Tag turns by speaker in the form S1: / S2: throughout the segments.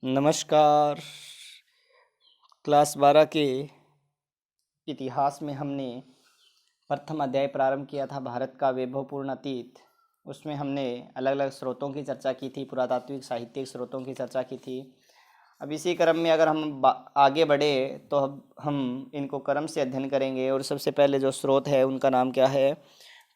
S1: नमस्कार। क्लास 12 के इतिहास में हमने प्रथम अध्याय प्रारंभ किया था, भारत का वैभवपूर्ण अतीत। उसमें हमने अलग अलग स्रोतों की चर्चा की थी, पुरातात्विक साहित्यिक स्रोतों की चर्चा की थी। अब इसी क्रम में अगर हम आगे बढ़े तो अब हम इनको क्रम से अध्ययन करेंगे। और सबसे पहले जो स्रोत है उनका नाम क्या है?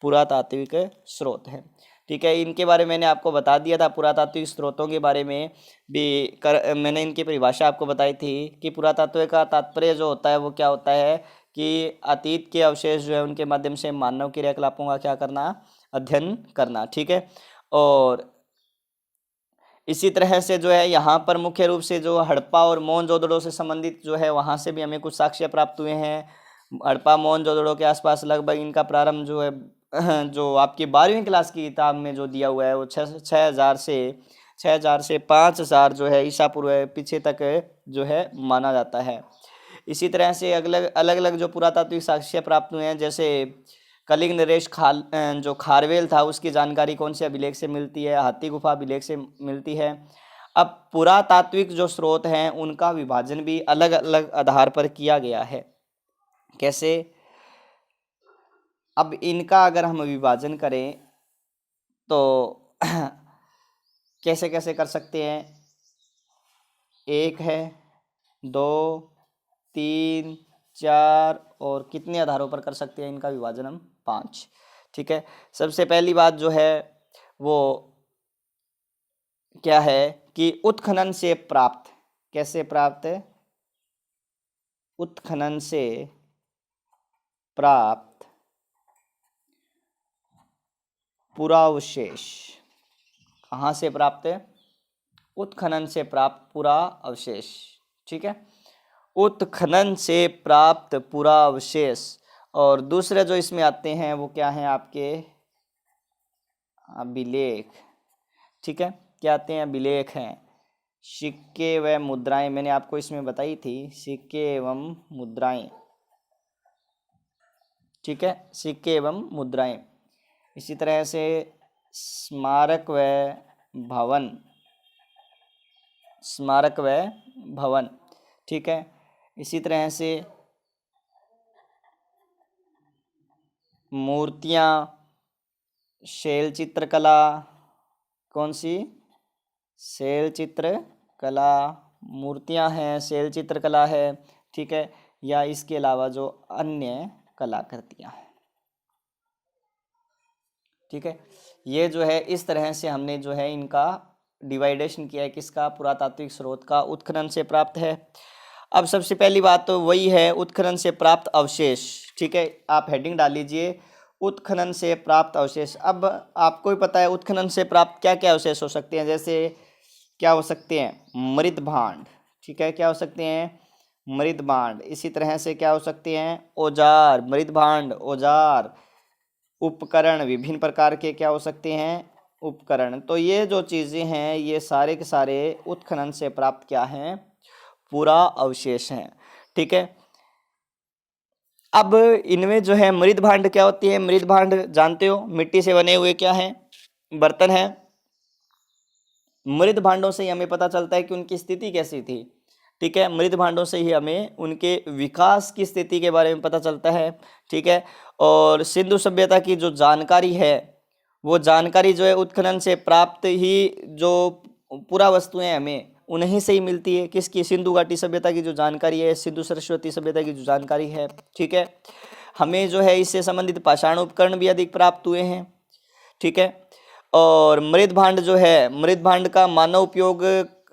S1: पुरातात्विक स्रोत है। ठीक है, इनके बारे में मैंने आपको बता दिया था। पुरातात्विक स्रोतों के बारे में भी मैंने इनकी परिभाषा आपको बताई थी कि पुरातत्व का तात्पर्य जो होता है वो क्या होता है कि अतीत के अवशेष जो है उनके माध्यम से मानव क्रियाकलापों का क्या करना? अध्ययन करना। ठीक है, और इसी तरह से जो है यहाँ पर मुख्य रूप से जो हड़प्पा और मोहनजोदड़ो से संबंधित जो है वहाँ से भी हमें कुछ साक्ष्य प्राप्त हुए हैं। हड़प्पा मोहनजोदड़ो के आसपास लगभग इनका प्रारंभ जो है जो आपकी 12वीं क्लास की किताब में जो दिया हुआ है वो 6,000 से 5,000 जो है ईसा पूर्व पीछे तक जो है माना जाता है। इसी तरह से अलग अलग जो पुरातात्विक साक्ष्य प्राप्त हुए हैं, जैसे कलिंग नरेश जो खारवेल था उसकी जानकारी कौन से अभिलेख से मिलती है? हाथी गुफा अभिलेख से मिलती है। अब पुरातात्विक जो स्रोत हैं उनका विभाजन भी अलग अलग आधार पर किया गया है। कैसे? अब इनका अगर हम विभाजन करें तो कैसे कैसे कर सकते हैं? 1 है, 2, 3, 4 और कितने आधारों पर कर सकते हैं इनका विभाजन? हम 5। ठीक है, सबसे पहली बात जो है वो क्या है कि उत्खनन से प्राप्त। कैसे प्राप्त? उत्खनन से प्राप्त पुरावशेष। कहाँ से प्राप्त है? उत्खनन से प्राप्त पुरावशेष। ठीक है, उत्खनन से प्राप्त पुरावशेष। और दूसरे जो इसमें आते हैं वो क्या हैं? आपके अभिलेख। ठीक है, क्या आते हैं? अभिलेख हैं, सिक्के व मुद्राएं। मैंने आपको इसमें बताई थी, सिक्के एवं मुद्राएं। ठीक है, सिक्के एवं मुद्राएं। इसी तरह से स्मारक व भवन। स्मारक व भवन। ठीक है, इसी तरह से मूर्तियाँ, शैल चित्रकला। कौन सी? शैल चित्रकला। मूर्तियाँ हैं, शैल चित्रकला है। ठीक है, या इसके अलावा जो अन्य कलाकृतियाँ हैं। ठीक है, ये जो है इस तरह से हमने जो है इनका डिवाइडेशन किया है। किसका? पुरातात्विक स्रोत का। उत्खनन से प्राप्त है। अब सबसे पहली बात तो वही है, उत्खनन से प्राप्त अवशेष। ठीक है, आप हेडिंग डाल लीजिए, उत्खनन से प्राप्त अवशेष। अब आपको ही पता है उत्खनन से प्राप्त क्या क्या अवशेष हो सकते हैं। जैसे क्या हो सकते हैं? मृत भांड। ठीक है, क्या हो सकते हैं? मृत भांड। इसी तरह से क्या हो सकते हैं? औजार। मृत भांड, औजार, उपकरण। विभिन्न प्रकार के क्या हो सकते हैं? उपकरण। तो ये जो चीज़ें हैं ये सारे के सारे उत्खनन से प्राप्त क्या हैं? पूरा अवशेष हैं। ठीक है, अब इनमें जो है मृत भांड क्या होती है? मृत भांड जानते हो, मिट्टी से बने हुए क्या हैं? बर्तन हैं। मृत भांडों से ही हमें पता चलता है कि उनकी स्थिति कैसी थी। ठीक है, मृत भांडों से ही हमें उनके विकास की स्थिति के बारे में पता चलता है। ठीक है, और सिंधु सभ्यता की जो जानकारी है वो जानकारी जो है उत्खनन से प्राप्त ही जो पूरा वस्तुएं हमें उन्हीं से ही मिलती है। किसकी? सिंधु घाटी सभ्यता की जो जानकारी है, सिंधु सरस्वती सभ्यता की जो जानकारी है। ठीक है, हमें जो है इससे संबंधित पाषाण उपकरण भी अधिक प्राप्त हुए हैं। ठीक है, और मृत भांड जो है, मृत भांड का मानव उपयोग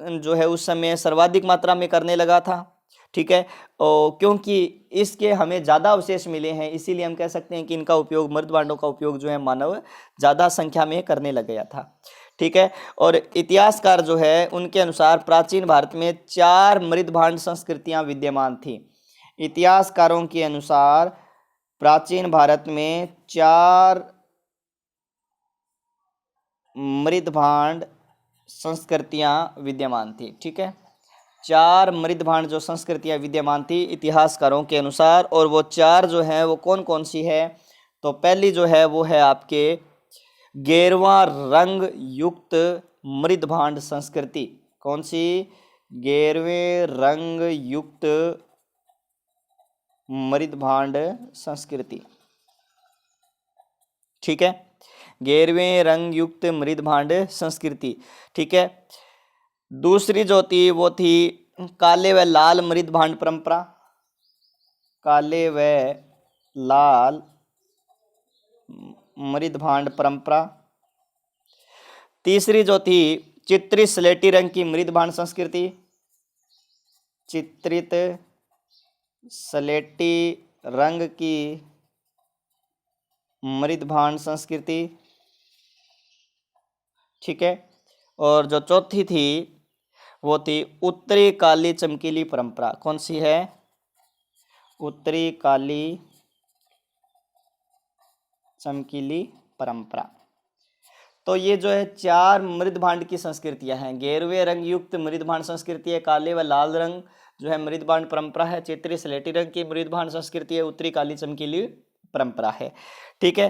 S1: जो है उस समय सर्वाधिक मात्रा में करने लगा था। ठीक है, और क्योंकि इसके हमें ज़्यादा अवशेष मिले हैं इसीलिए हम कह सकते हैं कि इनका उपयोग, मृत भांडों का उपयोग जो है मानव ज़्यादा संख्या में करने लग गया था। ठीक है, और इतिहासकार जो है उनके अनुसार प्राचीन भारत में 4 मृत भांड संस्कृतियां विद्यमान थी। इतिहासकारों के अनुसार प्राचीन भारत में 4 मृत भांड संस्कृतियां विद्यमान थी। ठीक है, 4 मृत भांड जो संस्कृतियां विद्यमान थी इतिहासकारों के अनुसार, और वो 4 जो है वो कौन कौन सी है? तो पहली जो है वो है आपके गेरवा रंग युक्त मृत भांड संस्कृति। कौन सी? 11वें रंग युक्त मृदभांड संस्कृति। ठीक है, 11वें रंग युक्त मृदभांड संस्कृति। ठीक है, दूसरी जो थी वो थी काले व लाल मृदभांड परंपरा, काले व लाल मृदभांड परंपरा। तीसरी जो थी चित्रित स्लेटी रंग की मृदभांड संस्कृति, चित्रित स्लेटी रंग की मृदभांड संस्कृति। ठीक है, और जो चौथी थी वो थी उत्तरी काली चमकीली परंपरा। कौन सी है? उत्तरी काली चमकीली परंपरा। तो ये जो है 4 मृदभांड की संस्कृतियां हैं। 11वें रंग युक्त मृदभांड संस्कृति है, काले व लाल रंग जो है मृदभांड परंपरा है, चित्रित स्लेटी रंग की मृदभांड संस्कृति है, उत्तरी काली चमकीली परंपरा है। ठीक है,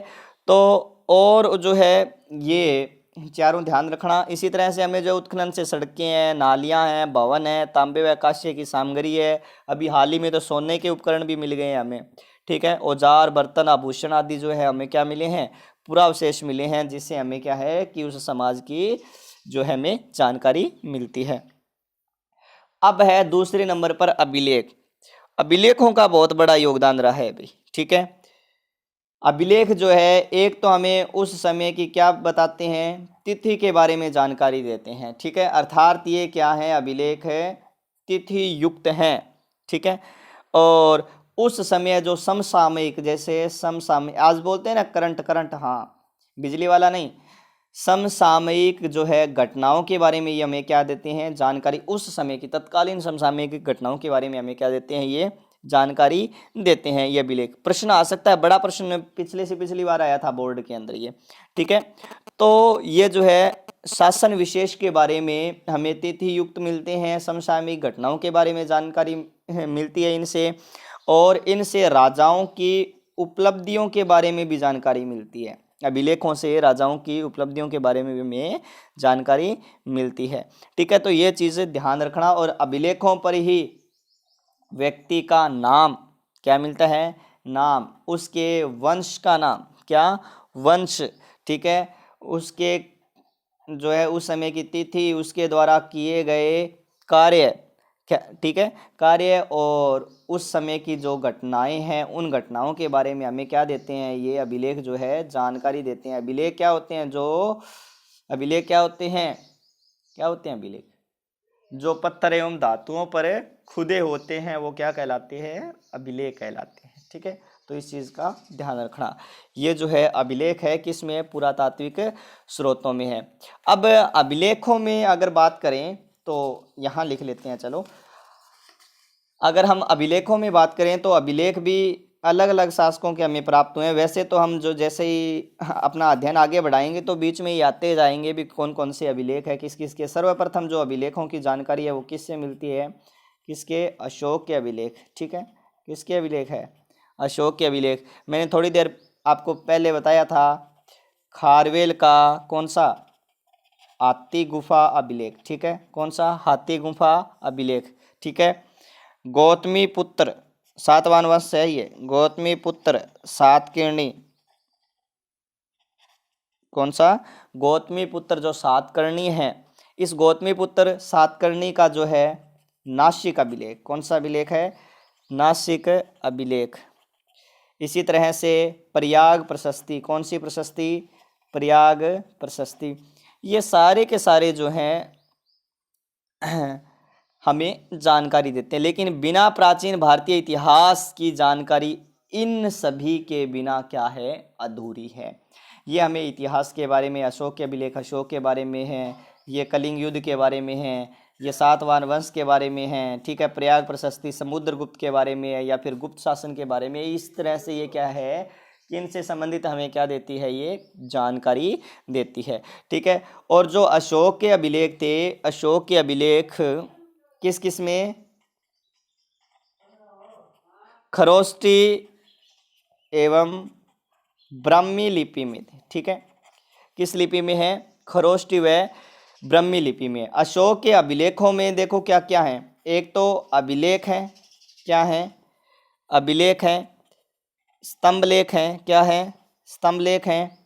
S1: तो और जो है ये चारों ध्यान रखना। इसी तरह से हमें जो उत्खनन से सड़कें हैं, नालियां हैं, भवन है, तांबे व कांस्य की सामग्री है, अभी हाल ही में तो सोने के उपकरण भी मिल गए हैं हमें। ठीक है, औजार, बर्तन, आभूषण आदि जो है हमें क्या मिले हैं? पुरावशेष मिले हैं, जिससे हमें क्या है कि उस समाज की जो है हमें जानकारी मिलती है। अब है दूसरे नंबर पर अभिलेख। अभिलेखों का बहुत बड़ा योगदान रहा है भाई। ठीक है, अभिलेख जो है एक तो हमें उस समय की क्या बताते हैं? तिथि के बारे में जानकारी देते हैं। ठीक है, अर्थात ये क्या है? अभिलेख है तिथि युक्त हैं। ठीक है, और उस समय जो समसामयिक, जैसे समसामयिक आज बोलते हैं ना करंट, हाँ बिजली वाला नहीं, समसामयिक जो है घटनाओं के बारे में ये हमें क्या देते हैं? जानकारी। उस समय की तत्कालीन समसामयिक घटनाओं के बारे में हमें क्या देते हैं? ये जानकारी देते हैं ये अभिलेख। प्रश्न आ सकता है, बड़ा प्रश्न पिछले से पिछली बार आया था बोर्ड के अंदर ये। ठीक है, तो ये जो है शासन विशेष के बारे में हमें तिथि युक्त मिलते हैं, समसामयिक घटनाओं के बारे में जानकारी मिलती है इनसे, और इनसे राजाओं की उपलब्धियों के बारे में भी जानकारी मिलती है। अभिलेखों से राजाओं की उपलब्धियों के बारे में भी हमें जानकारी मिलती है। ठीक है, तो ये चीज़ें ध्यान रखना। और अभिलेखों पर ही व्यक्ति का नाम क्या मिलता है? नाम, उसके वंश का नाम, क्या? वंश। ठीक है, उसके जो है उस समय की तिथि, उसके द्वारा किए गए कार्य, क्या? ठीक है, कार्य, और उस समय की जो घटनाएं हैं उन घटनाओं के बारे में हमें क्या देते हैं? ये अभिलेख जो है जानकारी देते हैं। अभिलेख क्या होते हैं? अभिलेख क्या होते हैं? क्या होते हैं अभिलेख? जो पत्थर एवं धातुओं पर खुदे होते हैं वो क्या कहलाते हैं? अभिलेख कहलाते हैं। ठीक है, तो इस चीज़ का ध्यान रखना। ये जो है अभिलेख है किसमें? पुरातात्विक स्रोतों में है। अब अभिलेखों में अगर बात करें तो यहाँ लिख लेते हैं, चलो। अगर हम अभिलेखों में बात करें तो अभिलेख भी अलग अलग शासकों के हमें प्राप्त हुए हैं। वैसे तो हम जो जैसे ही अपना अध्ययन आगे बढ़ाएंगे तो बीच में ही आते जाएंगे भी कौन कौन से अभिलेख है, किस किस के। सर्वप्रथम जो अभिलेखों की जानकारी है वो किससे मिलती है? किसके? अशोक के अभिलेख। ठीक है, किसके अभिलेख है? अशोक के अभिलेख। मैंने थोड़ी देर आपको पहले बताया था खारवेल का कौन सा? हाथी गुफा अभिलेख। ठीक है, कौन सा? हाथी गुफा अभिलेख। ठीक है, गौतमी पुत्र सातवाहन वंश से है ये, गौतमी पुत्र सातकर्णी। कौन सा? गौतमी पुत्र जो सातकर्णी है, इस गौतमी पुत्र सातकर्णी का जो है नासिक अभिलेख। कौन सा अभिलेख है? नासिक अभिलेख। इसी तरह से प्रयाग प्रशस्ति। कौन सी प्रशस्ति? प्रयाग प्रशस्ति। ये सारे के सारे जो हैं हमें जानकारी देते हैं। लेकिन बिना प्राचीन भारतीय इतिहास की जानकारी इन सभी के बिना क्या है? अधूरी है। ये हमें इतिहास के बारे में अशोक के अभिलेख अशोक के बारे में है, ये कलिंग युद्ध के बारे में है, ये सातवाहन वंश के बारे में है। ठीक है, प्रयाग प्रशस्ति समुद्रगुप्त के बारे में है, या फिर गुप्त शासन के बारे में। इस तरह से ये क्या है कि इनसे संबंधित हमें क्या देती है? ये जानकारी देती है। ठीक है, और जो अशोक के अभिलेख थे, अशोक के अभिलेख किस किस में? खरोष्टी एवं ब्राह्मी लिपि में थे। ठीक है, किस लिपि में है? खरोष्टी व ब्राह्मी लिपि में। अशोक के अभिलेखों में देखो क्या क्या है, एक तो अभिलेख है, क्या है, अभिलेख है, स्तंभ लेख है, क्या है, स्तंभ लेख है,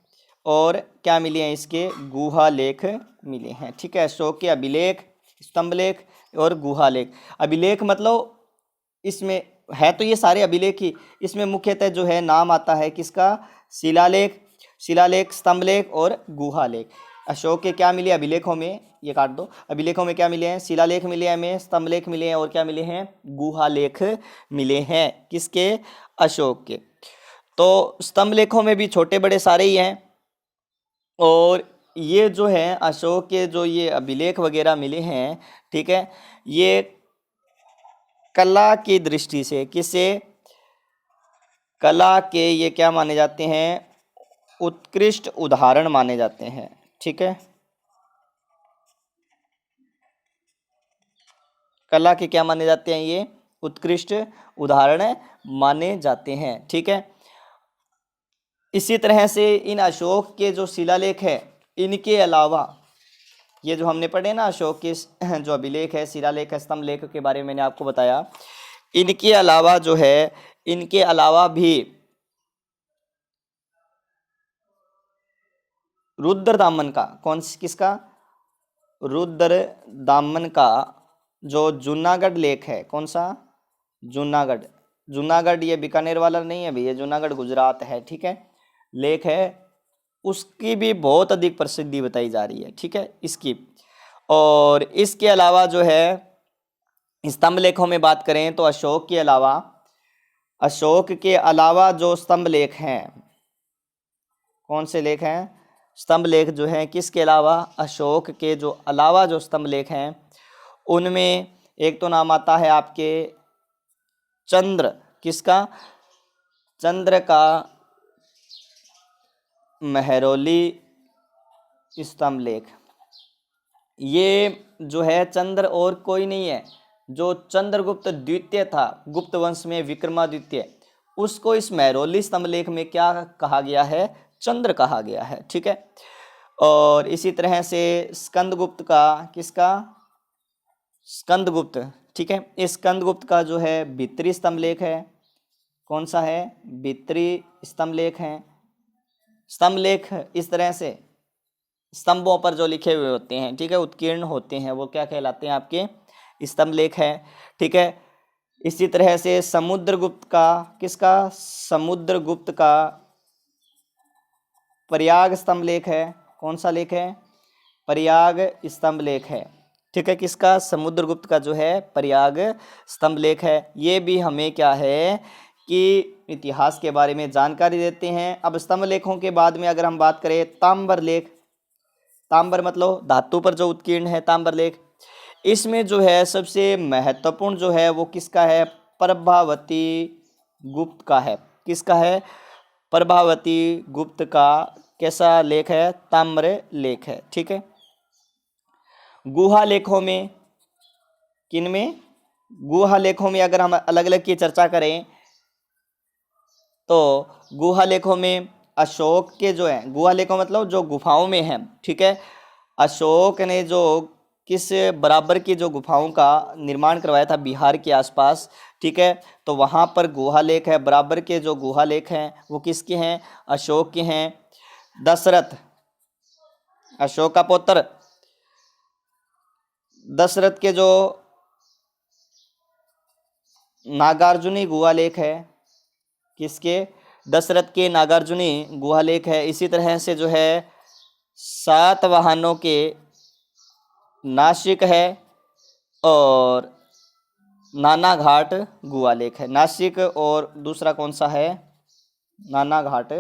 S1: और क्या मिले हैं इसके, गुहा लेख मिले हैं। ठीक है, अशोक के अभिलेख, स्तंभ लेख और गुहा लेख। अभिलेख मतलब इसमें है तो ये सारे अभिलेख ही, इसमें मुख्यतः जो है नाम आता है किसका, शिलालेख, शिलालेख, स्तंभ लेख और गुहा लेख। अशोक के क्या मिले अभिलेखों में, ये काट दो, अभिलेखों में क्या मिले हैं, शिलालेख मिले हैं हमें, स्तंभ लेख मिले हैं और क्या मिले हैं, गुहा लेख मिले हैं, किसके, अशोक के। तो स्तंभ लेखों में भी छोटे बड़े सारे ही हैं, और ये जो है अशोक के जो ये अभिलेख वगैरह मिले हैं, ठीक है, ये कला की दृष्टि से, किसे, कला के ये क्या माने जाते हैं, उत्कृष्ट उदाहरण माने जाते हैं। ठीक है, कला के क्या माने जाते हैं, ये उत्कृष्ट उदाहरण माने जाते हैं। ठीक है, इसी तरह से इन अशोक के जो शिलालेख है, इनके अलावा ये जो हमने पढ़े ना अशोक के जो अभिलेख है, शिलालेख है, स्तंभ लेख के बारे में मैंने आपको बताया, इनके अलावा जो है, इनके अलावा भी रुद्र दामन का, कौन किसका, रुद्र दामन का जो जूनागढ़ लेख है, कौन सा, जूनागढ़, जूनागढ़ ये बीकानेर वाला नहीं है भैया, जूनागढ़ गुजरात है। ठीक है, लेख है, उसकी भी बहुत अधिक प्रसिद्धि बताई जा रही है। ठीक है, इसकी, और इसके अलावा जो है स्तंभ लेखों में बात करें तो अशोक के अलावा, अशोक के अलावा जो स्तंभ लेख हैं, कौन से लेख हैं, स्तंभ लेख जो हैं, किसके अलावा, अशोक के जो अलावा जो स्तंभ लेख हैं, उनमें एक तो नाम आता है आपके चंद्र, किसका, चंद्र का महरौली स्तंभ लेख। ये जो है चंद्र और कोई नहीं है, जो चंद्रगुप्त द्वितीय था, गुप्त वंश में विक्रमादित्य, उसको इस महरौली स्तंभ लेख में क्या कहा गया है, चंद्र कहा गया है। ठीक है, और इसी तरह से स्कंदगुप्त का, किसका, स्कंदगुप्त। ठीक है, इस स्कंदगुप्त का जो है भित्री स्तंभ लेख है, कौन सा है, भित्री स्तंभ लेख है। स्तंभ लेख इस तरह से स्तंभों पर जो लिखे हुए होते हैं, ठीक है, उत्कीर्ण होते हैं, वो क्या कहलाते हैं, आपके स्तंभ लेख है। ठीक है, इसी तरह से समुद्रगुप्त का, किसका, समुद्रगुप्त का प्रयाग स्तंभ लेख है, कौन सा लेख है, प्रयाग स्तंभ लेख है। ठीक है, किसका, समुद्रगुप्त का जो है प्रयाग स्तंभ लेख है। ये भी हमें क्या है कि इतिहास के बारे में जानकारी देते हैं। अब स्तंभ लेखों के बाद में अगर हम बात करें ताम्बर लेख, ताम्बर मतलब धातु पर जो उत्कीर्ण है, ताम्बर लेख, इसमें जो है सबसे महत्वपूर्ण जो है वो किसका है, प्रभावती गुप्त का है। किसका है, प्रभावती गुप्त का कैसा लेख है, ताम्र लेख है। ठीक है, गुहा लेखों में, किन में, गुहा लेखों में अगर हम अलग अलग की चर्चा करें तो गुहा लेखों में अशोक के जो है, गुहा लेखों मतलब जो गुफाओं में है। ठीक है, अशोक ने जो किस बराबर की जो गुफाओं का निर्माण करवाया था बिहार के आसपास, ठीक है, तो वहाँ पर गुहा लेख है, बराबर के जो गुहा लेख हैं वो किसके हैं, अशोक के हैं। दशरथ, अशोक का पुत्र दशरथ के जो नागार्जुनी गुहा लेख है, किसके, दशरथ के नागार्जुनी गुहा लेख है। इसी तरह से जो है सातवाहनों के नासिक है और नाना घाट गुहा लेख है। नासिक और दूसरा कौन सा है, नाना घाट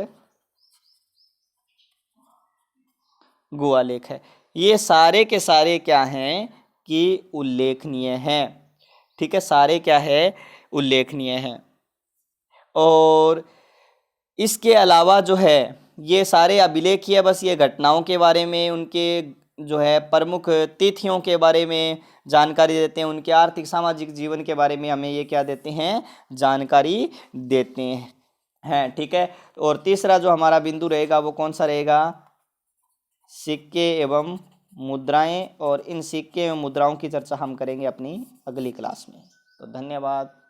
S1: गुहा लेख है। ये सारे के सारे क्या हैं कि उल्लेखनीय हैं। ठीक है, सारे क्या है, उल्लेखनीय हैं। और इसके अलावा जो है ये सारे अभिलेख ही है, बस ये घटनाओं के बारे में, उनके जो है प्रमुख तिथियों के बारे में जानकारी देते हैं, उनके आर्थिक सामाजिक जीवन के बारे में हमें ये क्या देते हैं, जानकारी देते हैं। ठीक है, और तीसरा जो हमारा बिंदु रहेगा वो कौन सा रहेगा, सिक्के एवं मुद्राएं और इन सिक्के एवं मुद्राओं की चर्चा हम करेंगे अपनी अगली क्लास में। तो धन्यवाद।